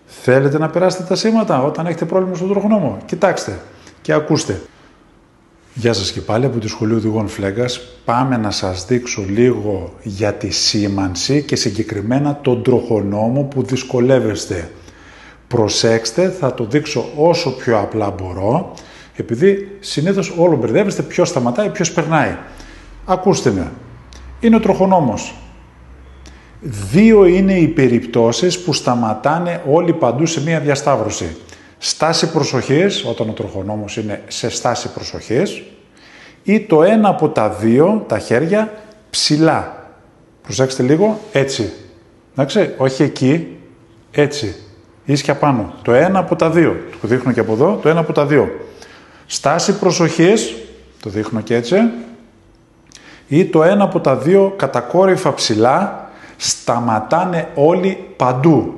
Θέλετε να περάσετε τα σήματα όταν έχετε πρόβλημα στον τροχονόμο? Κοιτάξτε και ακούστε. Γεια σας και πάλι από τη Σχολή Οδηγών Φλέγκας. Πάμε να σας δείξω λίγο για τη σήμανση και συγκεκριμένα τον τροχονόμο που δυσκολεύεστε. Προσέξτε, θα το δείξω όσο πιο απλά μπορώ, επειδή συνήθως όλο μπερδεύεστε ποιος σταματάει, ποιος περνάει. Ακούστε με. Είναι ο τροχονόμος. Δύο είναι οι περιπτώσεις που σταματάνε όλοι παντού σε μία διασταύρωση. Στάση προσοχής, όταν ο τροχονόμος είναι σε στάση προσοχής, ή το ένα από τα δύο, τα χέρια, ψηλά. Προσέξτε λίγο, έτσι. Εντάξει, όχι εκεί, έτσι. Ίσια πάνω. Το ένα από τα δύο. Το δείχνω και από εδώ, το ένα από τα δύο. Στάση προσοχής, το δείχνω και έτσι. Ή το ένα από τα δύο κατακόρυφα ψηλά, σταματάνε όλοι παντού.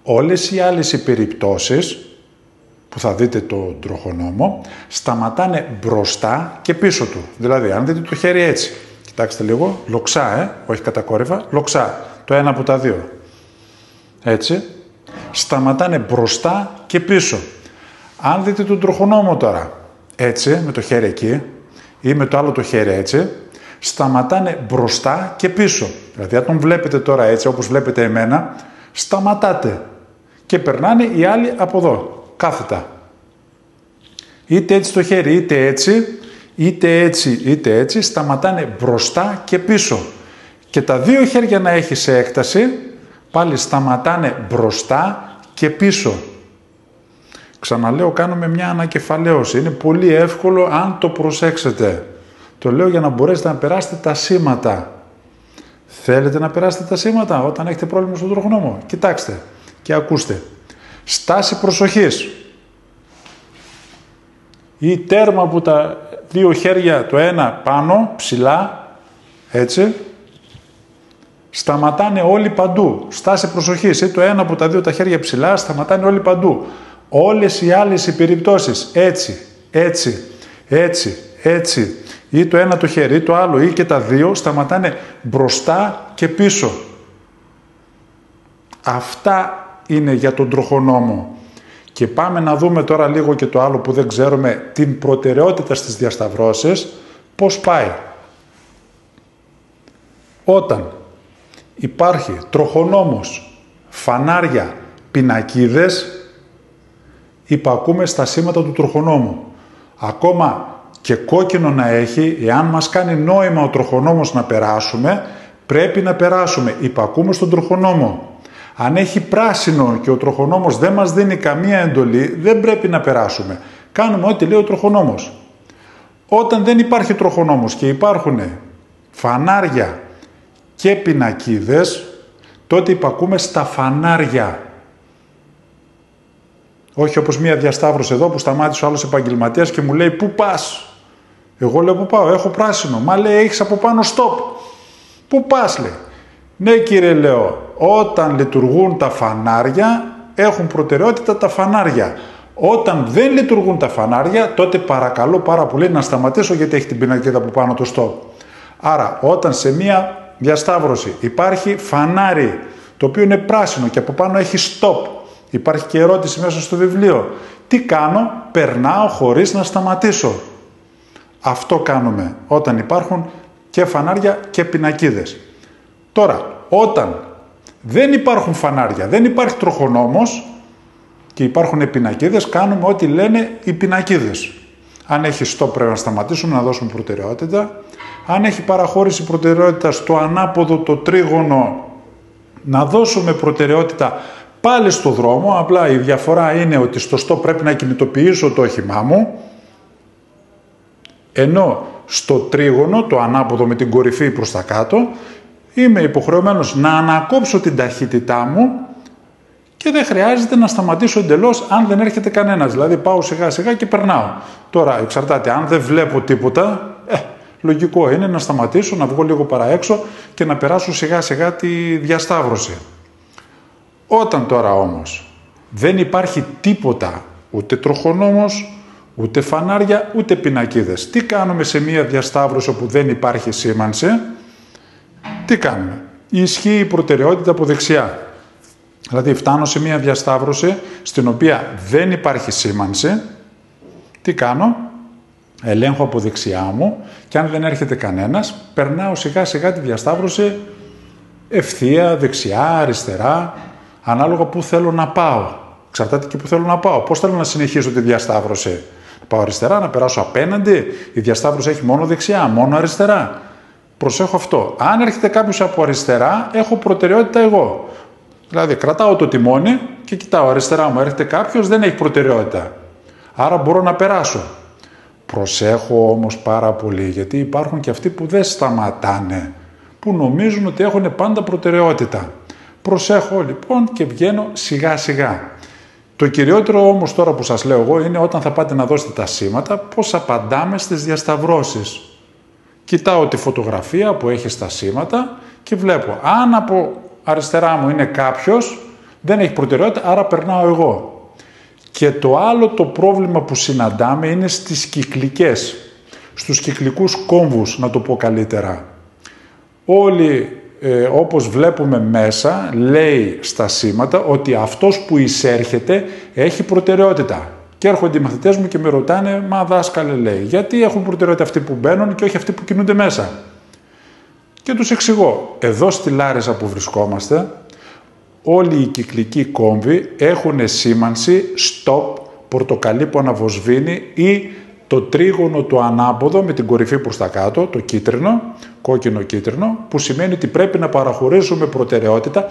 Όλες οι άλλες οι περιπτώσεις που θα δείτε το τροχονόμο, σταματάνε μπροστά και πίσω του. Δηλαδή, αν δείτε το χέρι έτσι, κοιτάξτε λίγο, λοξά, όχι κατακόρυφα, λοξά, το ένα από τα δύο. Έτσι, σταματάνε μπροστά και πίσω. Αν δείτε τον τροχονόμο τώρα, έτσι, με το χέρι εκεί, ή με το άλλο το χέρι έτσι, σταματάνε μπροστά και πίσω. Δηλαδή, αν τον βλέπετε τώρα έτσι, όπως βλέπετε εμένα, σταματάτε και περνάνε οι άλλοι από εδώ. Κάθετα. Είτε έτσι το χέρι, είτε έτσι, είτε έτσι, σταματάνε μπροστά και πίσω. Και τα δύο χέρια να έχει σε έκταση, πάλι σταματάνε μπροστά και πίσω. Ξαναλέω, κάνουμε μια ανακεφαλαίωση. Είναι πολύ εύκολο αν το προσέξετε. Το λέω για να μπορέσετε να περάσετε τα σήματα. Θέλετε να περάσετε τα σήματα όταν έχετε πρόβλημα στον τροχονόμο? Κοιτάξτε και ακούστε. Στάση προσοχής ή τέρμα που τα δύο χέρια, το ένα πάνω, ψηλά, έτσι, σταματάνε όλοι παντού. Στάση προσοχής ή το ένα από τα δύο τα χέρια ψηλά, σταματάνε όλοι παντού. Όλες οι άλλες οι περιπτώσεις, έτσι, έτσι, έτσι, έτσι, ή το ένα το χέρι ή το άλλο ή και τα δύο, σταματάνε μπροστά και πίσω. Αυτά είναι για τον τροχονόμο. Και πάμε να δούμε τώρα λίγο και το άλλο που δεν ξέρουμε, την προτεραιότητα στις διασταυρώσεις, πώς πάει. Όταν υπάρχει τροχονόμος, φανάρια, πινακίδες, υπακούμε στα σήματα του τροχονόμου. Ακόμα και κόκκινο να έχει, εάν μας κάνει νόημα ο τροχονόμος να περάσουμε, πρέπει να περάσουμε. Υπακούμε στον τροχονόμο. Αν έχει πράσινο και ο τροχονόμος δεν μας δίνει καμία εντολή, δεν πρέπει να περάσουμε. Κάνουμε ό,τι λέει ο τροχονόμος. Όταν δεν υπάρχει τροχονόμος και υπάρχουν φανάρια και πινακίδες, τότε υπακούμε στα φανάρια. Όχι όπως μία διασταύρωση εδώ που σταμάτησε ο άλλος επαγγελματίας και μου λέει «Πού πας?» Εγώ λέω «Πού πάω? Έχω πράσινο». Μα λέει «Έχεις από πάνω stop». «Πού πας?» λέει. «Ναι κύριε», λέω, όταν λειτουργούν τα φανάρια, έχουν προτεραιότητα τα φανάρια. Όταν δεν λειτουργούν τα φανάρια, τότε παρακαλώ πάρα πολύ να σταματήσω γιατί έχει την πινακίδα από πάνω το stop. Άρα, όταν σε μία διασταύρωση υπάρχει φανάρι, το οποίο είναι πράσινο και από πάνω έχει stop, υπάρχει και ερώτηση μέσα στο βιβλίο. Τι κάνω? Περνάω χωρίς να σταματήσω. Αυτό κάνουμε όταν υπάρχουν και φανάρια και πινακίδες. Τώρα, όταν δεν υπάρχουν φανάρια, δεν υπάρχει τροχονόμος και υπάρχουν πινακίδες, κάνουμε ό,τι λένε οι πινακίδες. Αν έχει stop πρέπει να σταματήσουμε, να δώσουμε προτεραιότητα. Αν έχει παραχώρηση προτεραιότητα στο ανάποδο το τρίγωνο, να δώσουμε προτεραιότητα πάλι στο δρόμο. Απλά η διαφορά είναι ότι στο stop πρέπει να κινητοποιήσω το όχημά μου, ενώ στο τρίγωνο, το ανάποδο με την κορυφή προς τα κάτω, είμαι υποχρεωμένος να ανακόψω την ταχύτητά μου και δεν χρειάζεται να σταματήσω εντελώς αν δεν έρχεται κανένας. Δηλαδή πάω σιγά σιγά και περνάω. Τώρα εξαρτάται, αν δεν βλέπω τίποτα, λογικό είναι να σταματήσω, να βγω λίγο παραέξω και να περάσω σιγά σιγά τη διασταύρωση. Όταν τώρα όμως δεν υπάρχει τίποτα, ούτε τροχονόμος, ούτε φανάρια, ούτε πινακίδες, τι κάνουμε σε μία διασταύρωση όπου δεν υπάρχει σήμανση? Τι κάνουμε? Ισχύει η προτεραιότητα από δεξιά. Δηλαδή φτάνω σε μια διασταύρωση στην οποία δεν υπάρχει σήμανση. Τι κάνω? Ελέγχω από δεξιά μου και αν δεν έρχεται κανένας, περνάω σιγά σιγά τη διασταύρωση ευθεία, δεξιά, αριστερά, ανάλογα που θέλω να πάω. Εξαρτάται και που θέλω να πάω. Πώς θέλω να συνεχίσω τη διασταύρωση? Να πάω αριστερά, να περάσω απέναντι. Η διασταύρωση έχει μόνο δεξιά, μόνο αριστερά. Προσέχω αυτό. Αν έρχεται κάποιος από αριστερά, έχω προτεραιότητα εγώ. Δηλαδή, κρατάω το τιμόνι και κοιτάω αριστερά μου. Έρχεται κάποιος, δεν έχει προτεραιότητα. Άρα μπορώ να περάσω. Προσέχω όμως πάρα πολύ, γιατί υπάρχουν και αυτοί που δεν σταματάνε, που νομίζουν ότι έχουν πάντα προτεραιότητα. Προσέχω λοιπόν και βγαίνω σιγά σιγά. Το κυριότερο όμως τώρα που σας λέω εγώ είναι όταν θα πάτε να δώσετε τα σήματα, πώς απαντάμε στις διασταυρώσεις. Κοιτάω τη φωτογραφία που έχει στα σήματα και βλέπω αν από αριστερά μου είναι κάποιος, δεν έχει προτεραιότητα, άρα περνάω εγώ. Και το άλλο το πρόβλημα που συναντάμε είναι στις κυκλικές, στους κυκλικούς κόμβους, να το πω καλύτερα. Όλοι, όπως βλέπουμε μέσα, λέει στα σήματα ότι αυτός που εισέρχεται έχει προτεραιότητα. Και έρχονται οι μαθητές μου και με ρωτάνε, μα δάσκαλε, λέει, γιατί έχουν προτεραιότητα αυτοί που μπαίνουν και όχι αυτοί που κινούνται μέσα? Και τους εξηγώ, εδώ στη Λάρισα που βρισκόμαστε, όλοι οι κυκλικοί κόμβοι έχουν σήμανση stop, πορτοκαλί που αναβοσβήνει ή το τρίγωνο το ανάποδο με την κορυφή προς τα κάτω, το κίτρινο, κόκκινο-κίτρινο, που σημαίνει ότι πρέπει να παραχωρήσουμε προτεραιότητα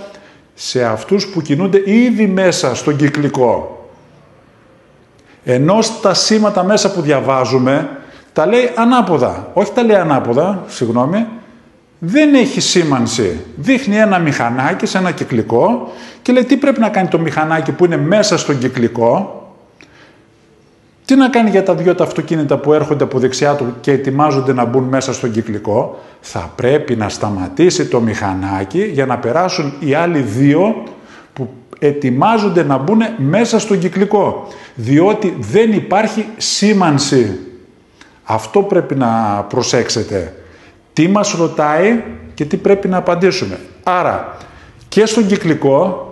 σε αυτούς που κινούνται ήδη μέσα στον κυκλικό. Ενώ στα σήματα μέσα που διαβάζουμε, τα λέει ανάποδα. Όχι τα λέει ανάποδα, συγγνώμη, δεν έχει σήμανση. Δείχνει ένα μηχανάκι σε ένα κυκλικό και λέει τι πρέπει να κάνει το μηχανάκι που είναι μέσα στον κυκλικό. Τι να κάνει για τα δυο τα αυτοκίνητα που έρχονται από δεξιά του και ετοιμάζονται να μπουν μέσα στον κυκλικό? Θα πρέπει να σταματήσει το μηχανάκι για να περάσουν οι άλλοι δύο που ετοιμάζονται να μπουν μέσα στον κυκλικό. Διότι δεν υπάρχει σήμανση. Αυτό πρέπει να προσέξετε. Τι μας ρωτάει και τι πρέπει να απαντήσουμε. Άρα και στον κυκλικό,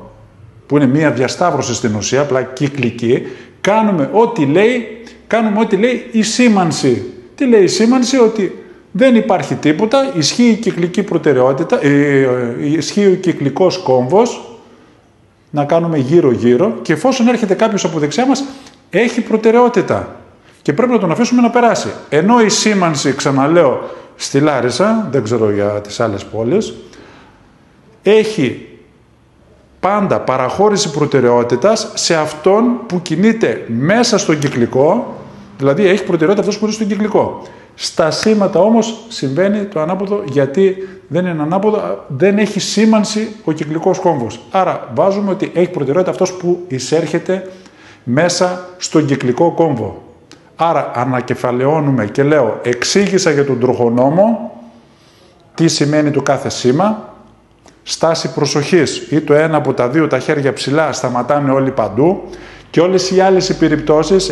που είναι μία διασταύρωση στην ουσία, απλά κυκλική, κάνουμε ό,τι λέει η σήμανση. Τι λέει η σήμανση? Ότι δεν υπάρχει τίποτα, ισχύει η κυκλική προτεραιότητα, ισχύει ο κυκλικός κόμβος, να κάνουμε γύρω-γύρω και εφόσον έρχεται κάποιος από δεξιά μας, έχει προτεραιότητα και πρέπει να τον αφήσουμε να περάσει. Ενώ η σήμανση, ξαναλέω, στη Λάρισα, δεν ξέρω για τις άλλες πόλεις, έχει πάντα παραχώρηση προτεραιότητας σε αυτόν που κινείται μέσα στον κυκλικό, δηλαδή έχει προτεραιότητα αυτός που είναι στον κυκλικό. Στα σήματα όμως συμβαίνει το ανάποδο, γιατί δεν είναι ανάποδο, δεν έχει σήμανση ο κυκλικός κόμβος. Άρα βάζουμε ότι έχει προτεραιότητα αυτός που εισέρχεται μέσα στον κυκλικό κόμβο. Άρα ανακεφαλαιώνουμε και λέω, εξήγησα για τον τροχονόμο τι σημαίνει το κάθε σήμα, στάση προσοχής ή το ένα από τα δύο τα χέρια ψηλά, σταματάνε όλοι παντού και όλες οι άλλες οι περιπτώσεις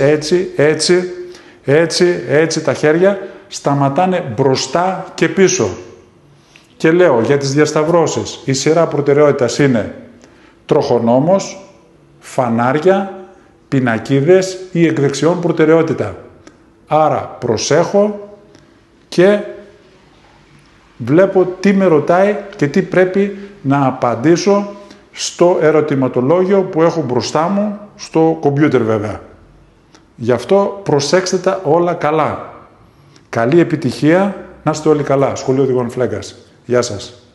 έτσι τα χέρια σταματάνε μπροστά και πίσω. Και λέω για τις διασταυρώσεις, η σειρά προτεραιότητας είναι τροχονόμος, φανάρια, πινακίδες ή εκ δεξιών προτεραιότητα. Άρα προσέχω και βλέπω τι με ρωτάει και τι πρέπει να απαντήσω στο ερωτηματολόγιο που έχω μπροστά μου, στο κομπιούτερ βέβαια. Γι' αυτό προσέξτε τα όλα καλά. Καλή επιτυχία, να είστε όλοι καλά. Σχολείο Οδηγών Φλέγκας. Γεια σας.